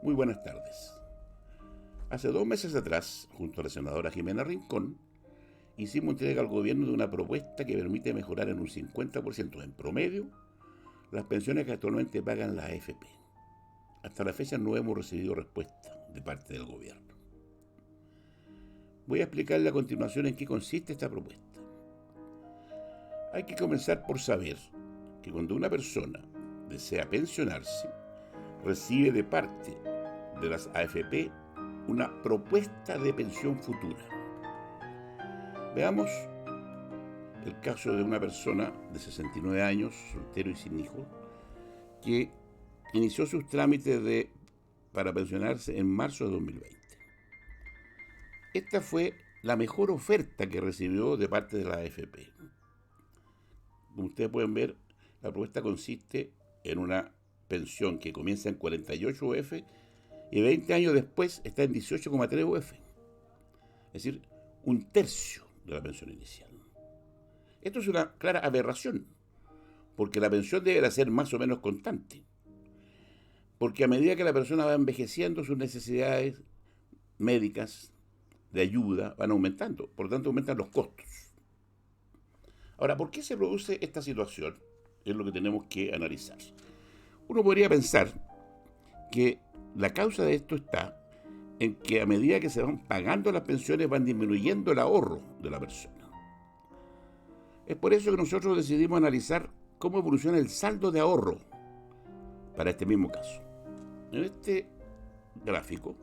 Muy buenas tardes. Hace 2 meses atrás, junto a la senadora Jimena Rincón, hicimos entrega al gobierno de una propuesta que permite mejorar en un 50% en promedio las pensiones que actualmente pagan las AFP. Hasta la fecha no hemos recibido respuesta de parte del gobierno. Voy a explicarle a continuación en qué consiste esta propuesta. Hay que comenzar por saber que cuando una persona desea pensionarse, recibe de parte de las AFP una propuesta de pensión futura. Veamos el caso de una persona de 69 años, soltero y sin hijos, que inició sus trámites para pensionarse en marzo de 2020. Esta fue la mejor oferta que recibió de parte de la AFP. Como ustedes pueden ver, la propuesta consiste en una pensión que comienza en 48 UF y 20 años después está en 18,3 UF. Es decir, un tercio de la pensión inicial. Esto es una clara aberración, porque la pensión debe ser más o menos constante. Porque a medida que la persona va envejeciendo, sus necesidades médicas de ayuda van aumentando, por lo tanto aumentan los costos. Ahora, ¿por qué se produce esta situación? Es lo que tenemos que analizar. Uno podría pensar que la causa de esto está en que a medida que se van pagando las pensiones van disminuyendo el ahorro de la persona. Es por eso que nosotros decidimos analizar cómo evoluciona el saldo de ahorro para este mismo caso. En este gráfico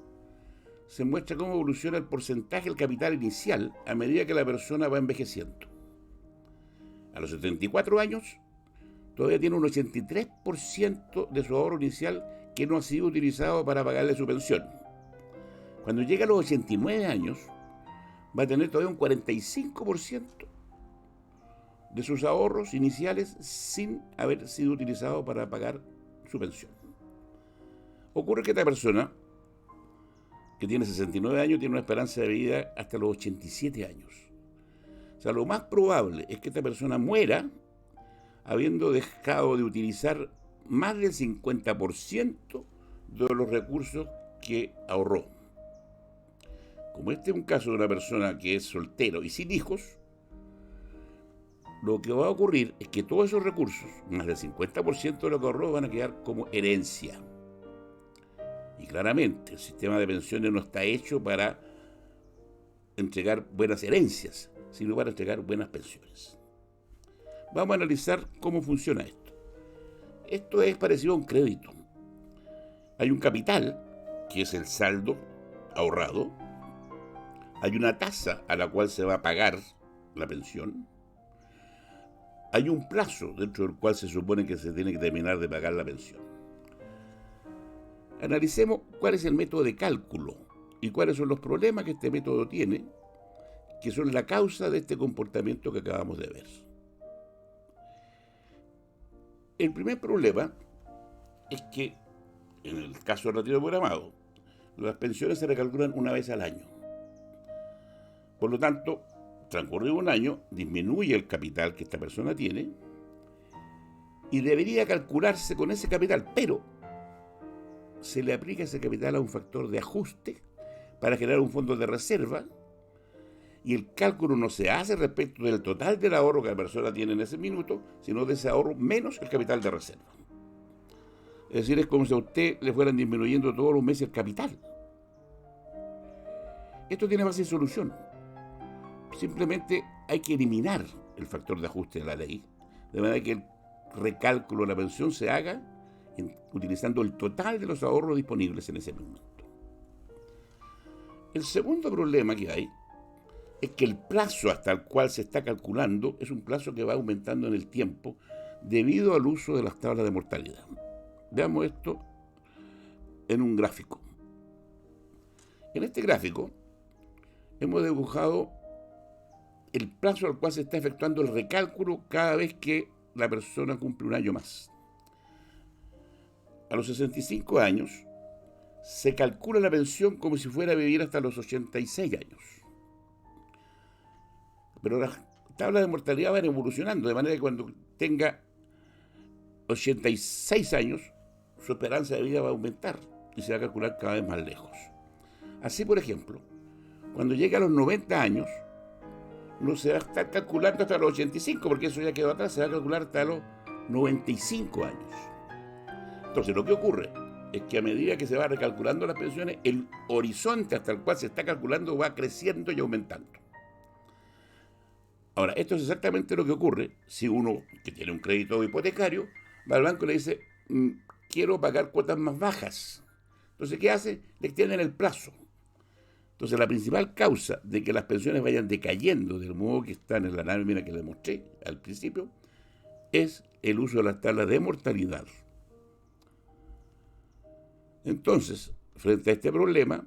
se muestra cómo evoluciona el porcentaje del capital inicial a medida que la persona va envejeciendo. A los 74 años todavía tiene un 83% de su ahorro inicial que no ha sido utilizado para pagarle su pensión. Cuando llega a los 89 años, va a tener todavía un 45% de sus ahorros iniciales sin haber sido utilizado para pagar su pensión. Ocurre que esta persona, que tiene 69 años, tiene una esperanza de vida hasta los 87 años. O sea, lo más probable es que esta persona muera habiendo dejado de utilizar más del 50% de los recursos que ahorró. Como este es un caso de una persona que es soltero y sin hijos, lo que va a ocurrir es que todos esos recursos, más del 50% de lo que ahorró, van a quedar como herencia. Y claramente el sistema de pensiones no está hecho para entregar buenas herencias, sino para entregar buenas pensiones. Vamos a analizar cómo funciona esto. Esto es parecido a un crédito. Hay un capital, que es el saldo ahorrado. Hay una tasa a la cual se va a pagar la pensión. Hay un plazo dentro del cual se supone que se tiene que terminar de pagar la pensión. Analicemos cuál es el método de cálculo y cuáles son los problemas que este método tiene, que son la causa de este comportamiento que acabamos de ver. El primer problema es que, en el caso del retiro programado, las pensiones se recalculan una vez al año. Por lo tanto, transcurrido un año, disminuye el capital que esta persona tiene y debería calcularse con ese capital, pero se le aplica ese capital a un factor de ajuste para generar un fondo de reserva y el cálculo no se hace respecto del total del ahorro que la persona tiene en ese minuto, sino de ese ahorro menos el capital de reserva. Es decir, es como si a usted le fueran disminuyendo todos los meses el capital. Esto tiene fácil solución. Simplemente hay que eliminar el factor de ajuste de la ley, de manera que el recálculo de la pensión se haga utilizando el total de los ahorros disponibles en ese momento. El segundo problema que hay es que el plazo hasta el cual se está calculando es un plazo que va aumentando en el tiempo debido al uso de las tablas de mortalidad. Veamos esto en un gráfico. En este gráfico hemos dibujado el plazo al cual se está efectuando el recálculo cada vez que la persona cumple un año más. A los 65 años se calcula la pensión como si fuera a vivir hasta los 86 años. Pero las tablas de mortalidad van evolucionando, de manera que cuando tenga 86 años, su esperanza de vida va a aumentar y se va a calcular cada vez más lejos. Así, por ejemplo, cuando llegue a los 90 años, no se va a estar calculando hasta los 85, porque eso ya quedó atrás, se va a calcular hasta los 95 años. Entonces, lo que ocurre es que a medida que se va recalculando las pensiones, el horizonte hasta el cual se está calculando va creciendo y aumentando. Ahora, esto es exactamente lo que ocurre si uno que tiene un crédito hipotecario va al banco y le dice, quiero pagar cuotas más bajas. Entonces, ¿qué hace? Le extienden el plazo. Entonces, la principal causa de que las pensiones vayan decayendo del modo que están en la lámina que les mostré al principio es el uso de las tablas de mortalidad. Entonces, frente a este problema,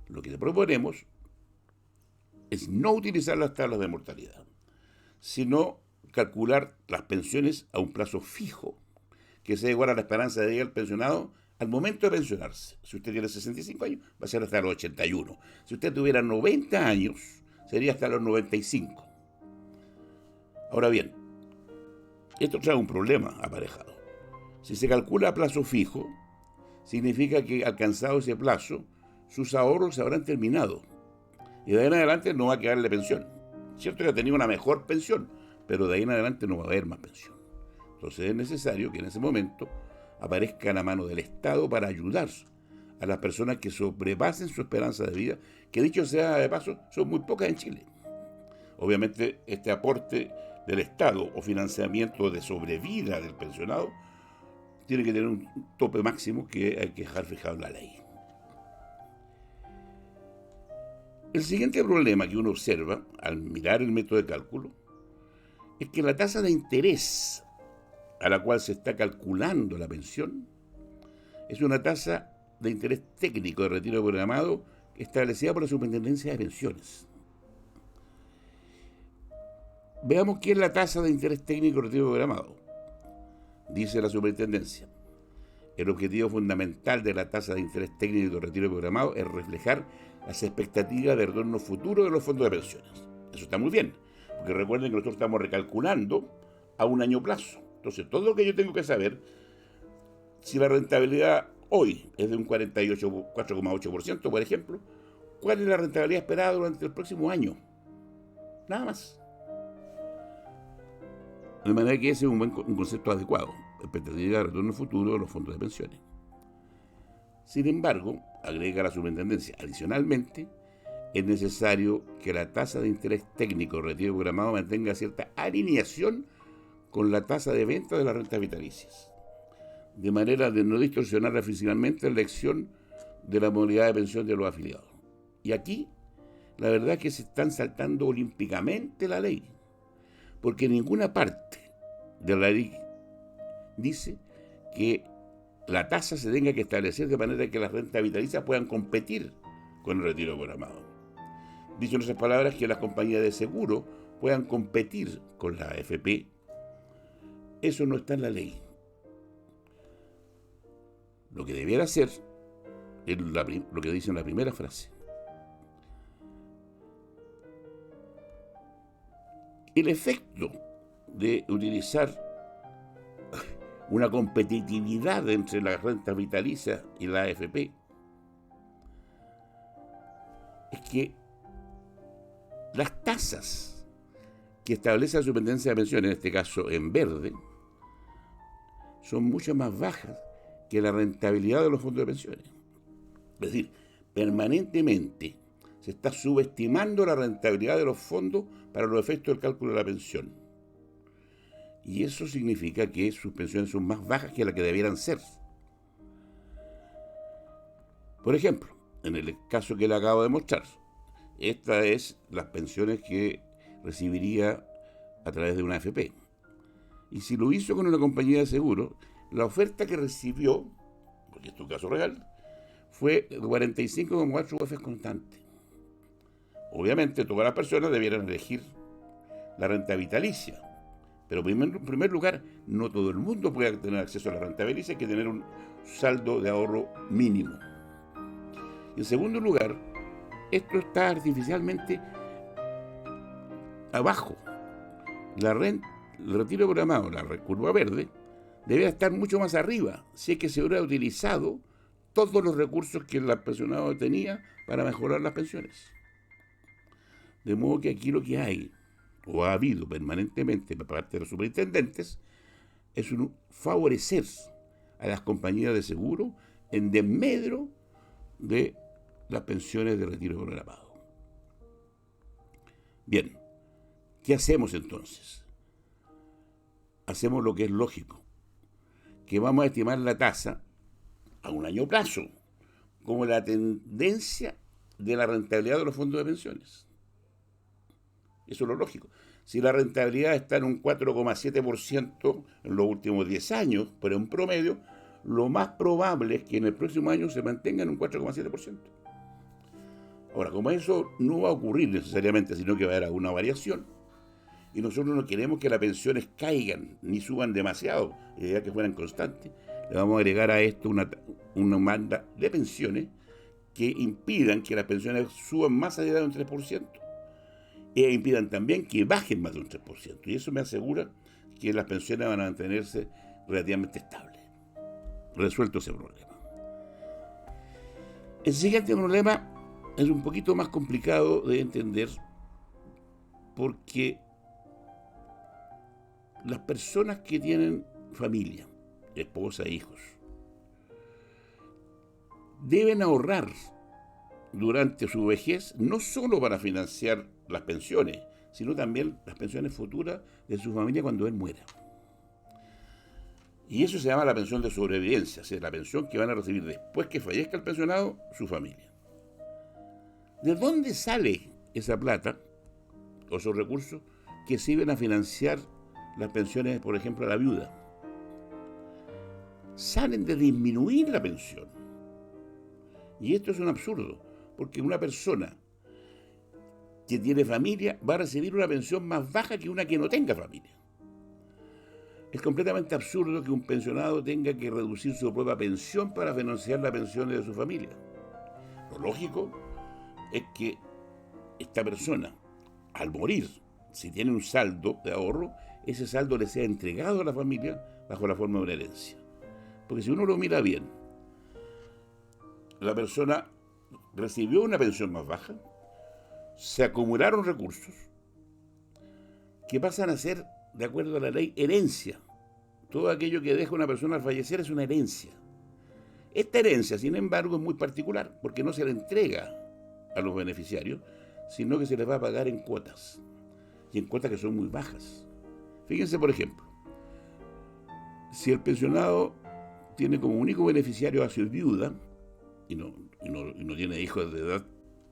lo que le proponemos es no utilizar las tablas de mortalidad, sino calcular las pensiones a un plazo fijo, que sea igual a la esperanza de vida del pensionado al momento de pensionarse. Si usted tiene 65 años, va a ser hasta los 81. Si usted tuviera 90 años, sería hasta los 95. Ahora bien, esto trae un problema aparejado. Si se calcula a plazo fijo, significa que alcanzado ese plazo, sus ahorros se habrán terminado. Y de ahí en adelante no va a quedarle pensión. Cierto que ha tenido una mejor pensión, pero de ahí en adelante no va a haber más pensión. Entonces es necesario que en ese momento aparezca la mano del Estado para ayudar a las personas que sobrepasen su esperanza de vida, que dicho sea de paso, son muy pocas en Chile. Obviamente este aporte del Estado o financiamiento de sobrevida del pensionado tiene que tener un tope máximo que hay que dejar fijado en la ley. El siguiente problema que uno observa al mirar el método de cálculo es que la tasa de interés a la cual se está calculando la pensión es una tasa de interés técnico de retiro programado establecida por la Superintendencia de Pensiones. Veamos qué es la tasa de interés técnico de retiro programado. Dice la Superintendencia: el objetivo fundamental de la tasa de interés técnico de retiro programado es reflejar las expectativas de retorno futuro de los fondos de pensiones. Eso está muy bien, porque recuerden que nosotros estamos recalculando a un año plazo. Entonces, todo lo que yo tengo que saber, si la rentabilidad hoy es de un 4,8%, por ejemplo, ¿cuál es la rentabilidad esperada durante el próximo año? Nada más. De manera que ese es un concepto adecuado, expectativa de retorno futuro de los fondos de pensiones. Sin embargo, agrega la Superintendencia, adicionalmente, es necesario que la tasa de interés técnico de retiro programado mantenga cierta alineación con la tasa de venta de las rentas vitalicias, de manera de no distorsionar artificialmente la elección de la modalidad de pensión de los afiliados. Y aquí, la verdad es que se están saltando olímpicamente la ley, porque ninguna parte de la ley dice que la tasa se tenga que establecer de manera que las rentas vitalicias puedan competir con el retiro programado. Dicho en otras palabras, que las compañías de seguro puedan competir con la AFP. Eso no está en la ley. Lo que debiera ser es lo que dice en la primera frase. El efecto de utilizar una competitividad entre las rentas vitalicias y la AFP es que las tasas que establece la Superintendencia de Pensiones, en este caso en verde, son mucho más bajas que la rentabilidad de los fondos de pensiones. Es decir, permanentemente se está subestimando la rentabilidad de los fondos para los efectos del cálculo de la pensión. Y eso significa que sus pensiones son más bajas que las que debieran ser. Por ejemplo, en el caso que le acabo de mostrar, esta es las pensiones que recibiría a través de una AFP. Y si lo hizo con una compañía de seguro, la oferta que recibió, porque es un caso real, fue 45,4 UF constante. Obviamente todas las personas debieran elegir la renta vitalicia, pero en primer lugar, no todo el mundo puede tener acceso a la renta vitalicia, hay que tener un saldo de ahorro mínimo. Y en segundo lugar, esto está artificialmente abajo. El retiro programado, la curva verde, debe estar mucho más arriba, si es que se hubiera utilizado todos los recursos que el pensionado tenía para mejorar las pensiones. De modo que aquí lo que hay, o ha habido permanentemente por parte de los superintendentes, es un favorecer a las compañías de seguro en desmedro de las pensiones de retiro programado. Bien, ¿qué hacemos entonces? Hacemos lo que es lógico, que vamos a estimar la tasa a un año plazo, como la tendencia de la rentabilidad de los fondos de pensiones. Eso es lo lógico. Si la rentabilidad está en un 4,7% en los últimos 10 años, pero en promedio, lo más probable es que en el próximo año se mantenga en un 4,7%. Ahora, como eso no va a ocurrir necesariamente, sino que va a haber alguna variación, y nosotros no queremos que las pensiones caigan ni suban demasiado, la idea que fueran constantes, le vamos a agregar a esto una banda de pensiones que impidan que las pensiones suban más allá de un 3%, e impidan también que bajen más de un 3%. Y eso me asegura que las pensiones van a mantenerse relativamente estables. Resuelto ese problema. El siguiente problema es un poquito más complicado de entender porque las personas que tienen familia, esposa, hijos, deben ahorrar durante su vejez no solo para financiar las pensiones, sino también las pensiones futuras de su familia cuando él muera. Y eso se llama la pensión de sobrevivencia, o sea, la pensión que van a recibir después que fallezca el pensionado, su familia. ¿De dónde sale esa plata o esos recursos que sirven a financiar las pensiones, por ejemplo, a la viuda? Salen de disminuir la pensión. Y esto es un absurdo, porque una persona que tiene familia va a recibir una pensión más baja que una que no tenga familia. Es completamente absurdo que un pensionado tenga que reducir su propia pensión para financiar las pensiones de su familia. Lo lógico es que esta persona, al morir, si tiene un saldo de ahorro, ese saldo le sea entregado a la familia bajo la forma de una herencia. Porque si uno lo mira bien, la persona recibió una pensión más baja, se acumularon recursos que pasan a ser, de acuerdo a la ley, herencia. Todo aquello que deja una persona al fallecer es una herencia. Esta herencia, sin embargo, es muy particular porque no se le entrega a los beneficiarios, sino que se les va a pagar en cuotas, y en cuotas que son muy bajas. Fíjense, por ejemplo, si el pensionado tiene como único beneficiario a su viuda y no tiene hijos de edad,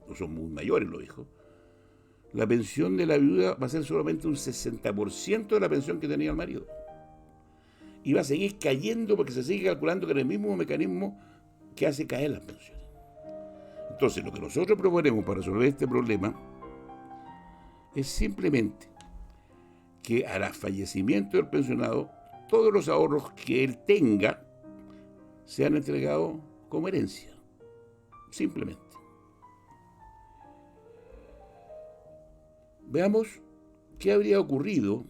o son muy mayores los hijos, la pensión de la viuda va a ser solamente un 60% de la pensión que tenía el marido. Y va a seguir cayendo porque se sigue calculando con el mismo mecanismo que hace caer las pensiones. Entonces, lo que nosotros proponemos para resolver este problema es simplemente que al fallecimiento del pensionado, todos los ahorros que él tenga sean entregados como herencia. Simplemente. Veamos qué habría ocurrido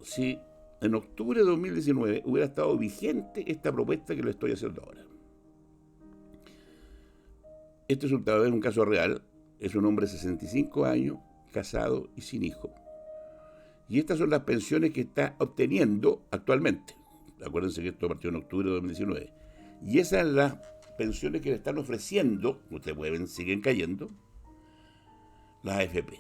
si en octubre de 2019 hubiera estado vigente esta propuesta que le estoy haciendo ahora. Este es un caso real. Es un hombre de 65 años, casado y sin hijo. Y estas son las pensiones que está obteniendo actualmente. Acuérdense que esto partió en octubre de 2019. Y esas son las pensiones que le están ofreciendo, ustedes pueden ver, siguen cayendo, las AFP.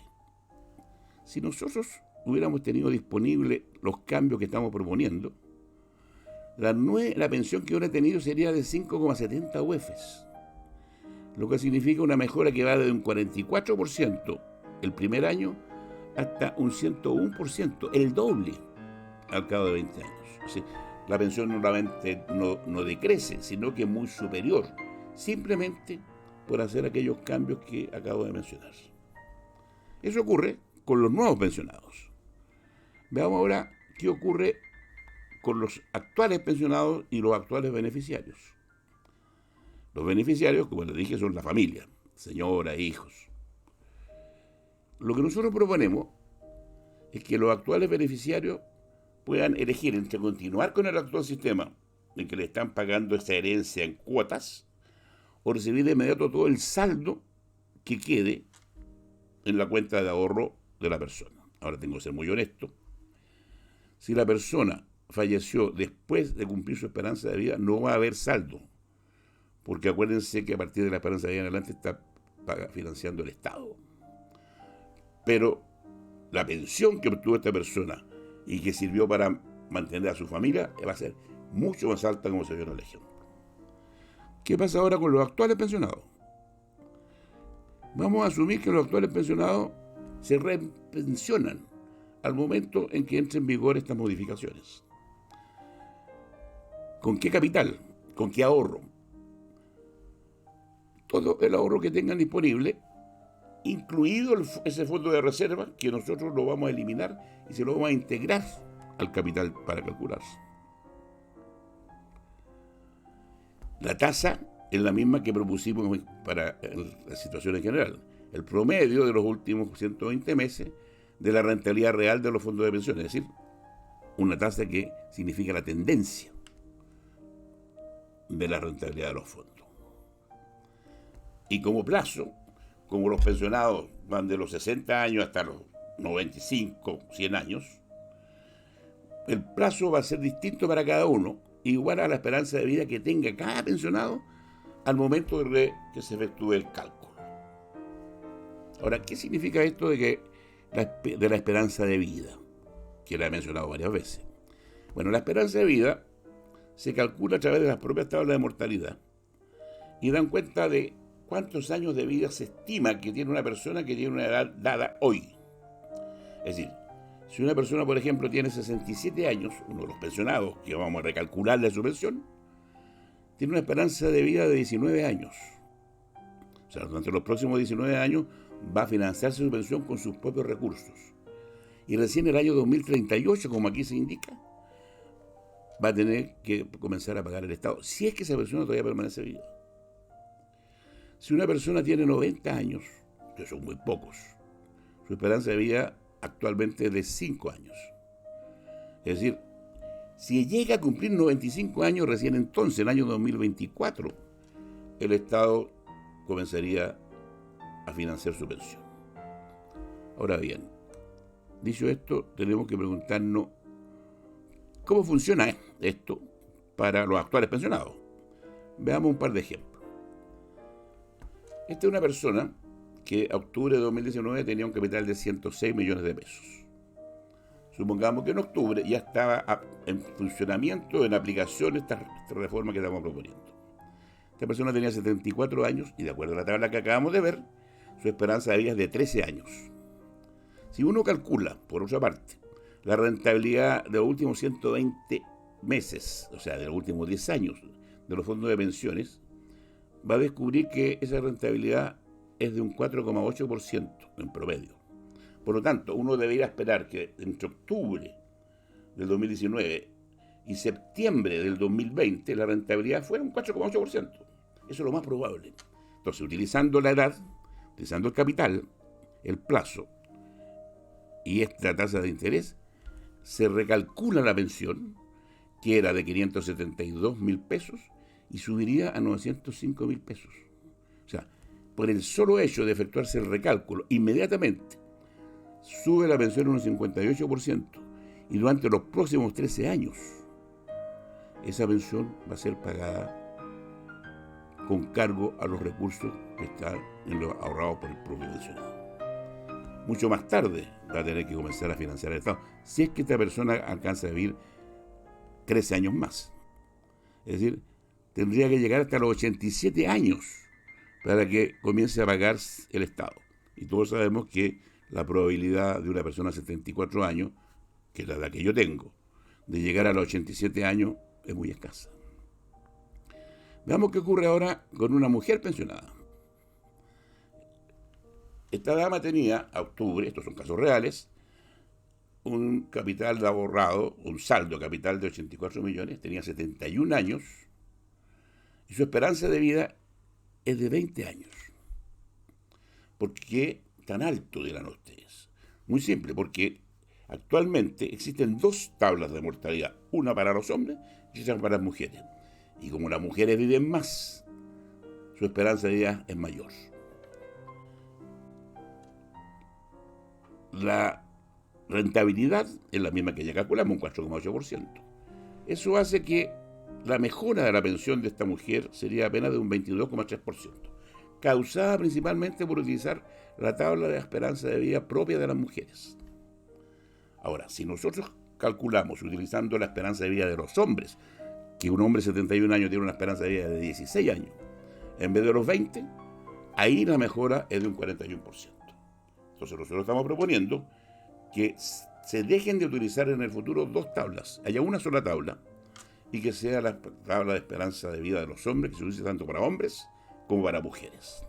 Si nosotros hubiéramos tenido disponibles los cambios que estamos proponiendo, la pensión que hubiera tenido sería de 5,70 UEFs, lo que significa una mejora que va de un 44% el primer año hasta un 101%, el doble al cabo de 20 años. O sea, la pensión no decrece, sino que es muy superior, simplemente por hacer aquellos cambios que acabo de mencionar. Eso ocurre con los nuevos pensionados. Veamos ahora qué ocurre con los actuales pensionados y los actuales beneficiarios. Los beneficiarios, como les dije, son la familia, señora, hijos. Lo que nosotros proponemos es que los actuales beneficiarios puedan elegir entre continuar con el actual sistema en que le están pagando esta herencia en cuotas o recibir de inmediato todo el saldo que quede en la cuenta de ahorro de la persona. Ahora tengo que ser muy honesto. Si la persona falleció después de cumplir su esperanza de vida, no va a haber saldo, porque acuérdense que a partir de la esperanza de vida en adelante está financiando el Estado. Pero la pensión que obtuvo esta persona y que sirvió para mantener a su familia va a ser mucho más alta, como se vio en el ejemplo. ¿Qué pasa ahora con los actuales pensionados? Vamos a asumir que los actuales pensionados se repensionan al momento en que entren en vigor estas modificaciones. ¿Con qué capital? ¿Con qué ahorro? Todo el ahorro que tengan disponible, incluido ese fondo de reserva, que nosotros lo vamos a eliminar y se lo vamos a integrar al capital para calcularse. La tasa es la misma que propusimos para la situación en general. El promedio de los últimos 120 meses de la rentabilidad real de los fondos de pensiones, es decir, una tasa que significa la tendencia de la rentabilidad de los fondos. Y como plazo, como los pensionados van de los 60 años hasta los 95, 100 años, el plazo va a ser distinto para cada uno, igual a la esperanza de vida que tenga cada pensionado al momento de que se efectúe el cálculo. Ahora, ¿qué significa esto de la esperanza de vida? Que la he mencionado varias veces. Bueno, la esperanza de vida se calcula a través de las propias tablas de mortalidad y dan cuenta de cuántos años de vida se estima que tiene una persona que tiene una edad dada hoy. Es decir, si una persona, por ejemplo, tiene 67 años, uno de los pensionados, que vamos a recalcularle su pensión, tiene una esperanza de vida de 19 años. O sea, durante los próximos 19 años va a financiarse su pensión con sus propios recursos. Y recién en el año 2038, como aquí se indica, va a tener que comenzar a pagar el Estado, si es que esa persona todavía permanece viva. Si una persona tiene 90 años, que son muy pocos, su esperanza de vida actualmente es de 5 años. Es decir, si llega a cumplir 95 años, recién entonces, el año 2024, el Estado comenzaría a financiar su pensión. Ahora bien, dicho esto, tenemos que preguntarnos cómo funciona esto para los actuales pensionados. Veamos un par de ejemplos. Esta es una persona que a octubre de 2019 tenía un capital de 106 millones de pesos. Supongamos que en octubre ya estaba en funcionamiento, en aplicación esta reforma que estamos proponiendo. Esta persona tenía 74 años y de acuerdo a la tabla que acabamos de ver, su esperanza de vida es de 13 años. Si uno calcula, por otra parte, la rentabilidad de los últimos 120 meses, o sea, de los últimos 10 años de los fondos de pensiones, va a descubrir que esa rentabilidad es de un 4,8% en promedio. Por lo tanto, uno debería esperar que entre octubre del 2019 y septiembre del 2020 la rentabilidad fuera un 4,8%. Eso es lo más probable. Entonces, utilizando la edad, utilizando el capital, el plazo y esta tasa de interés, se recalcula la pensión, que era de 572.000 pesos, y subiría a 905.000 pesos. O sea, por el solo hecho de efectuarse el recálculo, inmediatamente sube la pensión un 58%, y durante los próximos 13 años, esa pensión va a ser pagada con cargo a los recursos que están ahorrados por el propio pensionado. Mucho más tarde va a tener que comenzar a financiar el Estado, si es que esta persona alcanza a vivir 13 años más. Es decir, tendría que llegar hasta los 87 años para que comience a pagar el Estado. Y todos sabemos que la probabilidad de una persona de 74 años, que es la edad que yo tengo, de llegar a los 87 años es muy escasa. Veamos qué ocurre ahora con una mujer pensionada. Esta dama tenía, a octubre, estos son casos reales, un capital de ahorrado, un saldo capital de 84 millones, tenía 71 años, y su esperanza de vida es de 20 años. ¿Por qué tan alto, dirán ustedes? Muy simple, porque actualmente existen dos tablas de mortalidad, una para los hombres y otra para las mujeres. Y como las mujeres viven más, su su esperanza de vida es mayor. La rentabilidad es la misma que ya calculamos, un 4,8%. Eso hace que la mejora de la pensión de esta mujer sería apenas de un 22,3%, causada principalmente por utilizar la tabla de esperanza de vida propia de las mujeres. Ahora, si nosotros calculamos utilizando la esperanza de vida de los hombres, que un hombre de 71 años tiene una esperanza de vida de 16 años, en vez de los 20, ahí la mejora es de un 41%. Entonces nosotros estamos proponiendo que se dejen de utilizar en el futuro dos tablas, haya una sola tabla, y que sea la tabla de esperanza de vida de los hombres, que se utilice tanto para hombres como para mujeres.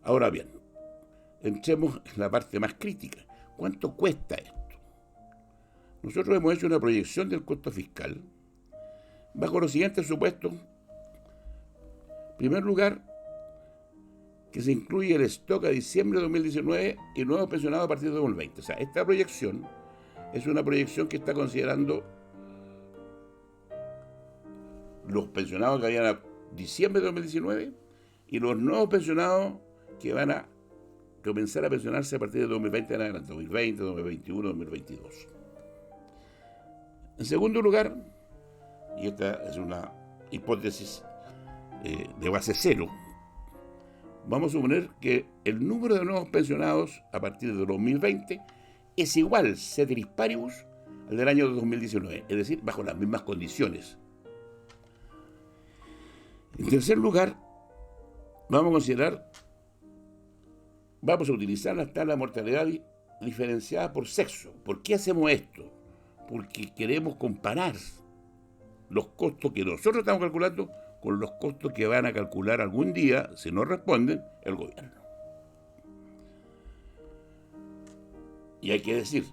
Ahora bien, entremos en la parte más crítica. ¿Cuánto cuesta esto? Nosotros hemos hecho una proyección del costo fiscal bajo los siguientes supuestos. En primer lugar, que se incluye el stock a diciembre de 2019 y nuevos pensionados a partir de 2020. O sea, esta proyección es una proyección que está considerando los pensionados que habían a diciembre de 2019 y los nuevos pensionados que van a comenzar a pensionarse a partir de 2020 en adelante, 2020, 2021, 2022. En segundo lugar, y esta es una hipótesis de base cero, vamos a suponer que el número de nuevos pensionados a partir de 2020 es igual, ceteris paribus, al del año 2019, es decir, bajo las mismas condiciones. En tercer lugar, vamos a utilizar la tabla de mortalidad diferenciada por sexo. ¿Por qué hacemos esto? Porque queremos comparar los costos que nosotros estamos calculando con los costos que van a calcular algún día, si no responden, el gobierno. Y hay que decir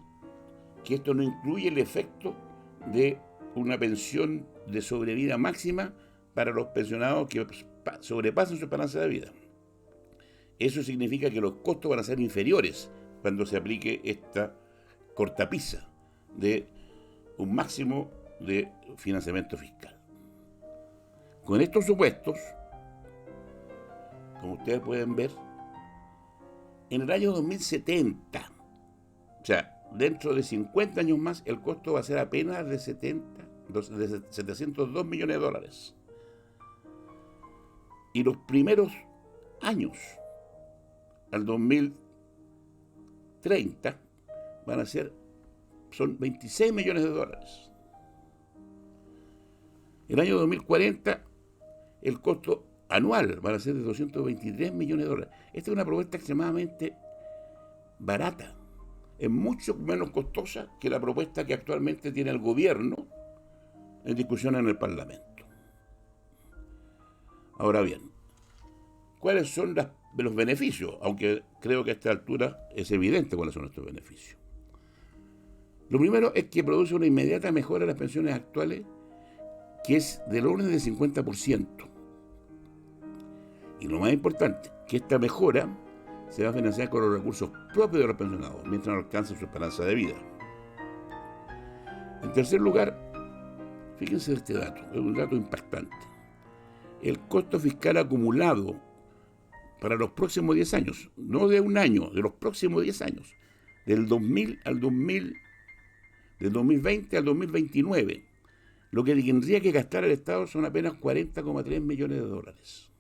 que esto no incluye el efecto de una pensión de sobrevida máxima para los pensionados que sobrepasan su esperanza de vida. Eso significa que los costos van a ser inferiores cuando se aplique esta cortapisa de un máximo de financiamiento fiscal. Con estos supuestos, como ustedes pueden ver, en el año 2070, o sea, dentro de 50 años más, el costo va a ser apenas de 702 millones de dólares. Y los primeros años, al 2030, son 26 millones de dólares. El año 2040, el costo anual va a ser de 223 millones de dólares. Esta es una propuesta extremadamente barata. Es mucho menos costosa que la propuesta que actualmente tiene el gobierno en discusión en el Parlamento. Ahora bien, ¿cuáles son los beneficios? Aunque creo que a esta altura es evidente cuáles son estos beneficios. Lo primero es que produce una inmediata mejora de las pensiones actuales, que es del orden del 50%. Y lo más importante, que esta mejora se va a financiar con los recursos propios de los pensionados, mientras no alcancen su esperanza de vida. En tercer lugar, fíjense este dato, es un dato impactante. El costo fiscal acumulado para los próximos 10 años, no de un año, de los próximos 10 años, del 2020 al 2029, lo que tendría que gastar el Estado son apenas 40,3 millones de dólares.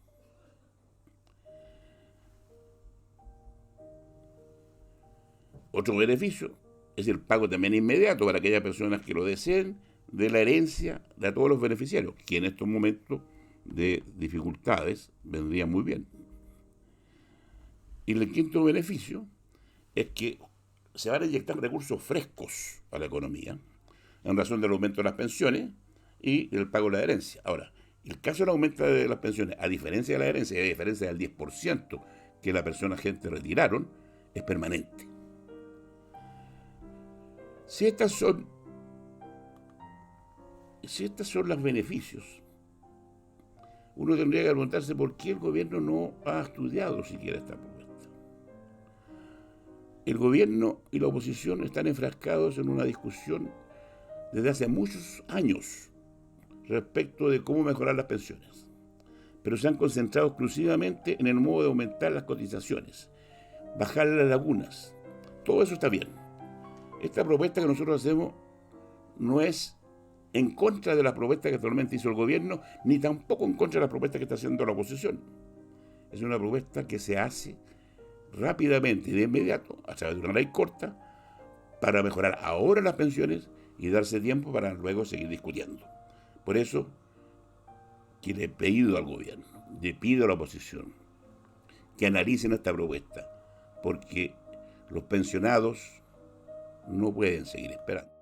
Otro beneficio es el pago también inmediato para aquellas personas que lo deseen de la herencia de todos los beneficiarios, que en estos momentos de dificultades vendría muy bien. Y el quinto beneficio es que se van a inyectar recursos frescos a la economía en razón del aumento de las pensiones y del pago de la herencia. Ahora, el caso del aumento de las pensiones, a diferencia de la herencia y a diferencia del 10% que la persona gente retiraron, es permanente. Si estas son los beneficios, uno tendría que preguntarse por qué el gobierno no ha estudiado siquiera esta propuesta. El gobierno y la oposición están enfrascados en una discusión desde hace muchos años respecto de cómo mejorar las pensiones. pero se han concentrado exclusivamente en el modo de aumentar las cotizaciones, bajar las lagunas. Todo eso está bien. Esta propuesta que nosotros hacemos no es en contra de la propuesta que actualmente hizo el gobierno, ni tampoco en contra de la propuesta que está haciendo la oposición. Es una propuesta que se hace rápidamente y de inmediato, a través de una ley corta, para mejorar ahora las pensiones y darse tiempo para luego seguir discutiendo. Por eso, que le pido al gobierno, le pido a la oposición, que analicen esta propuesta, porque los pensionados no pueden seguir esperando.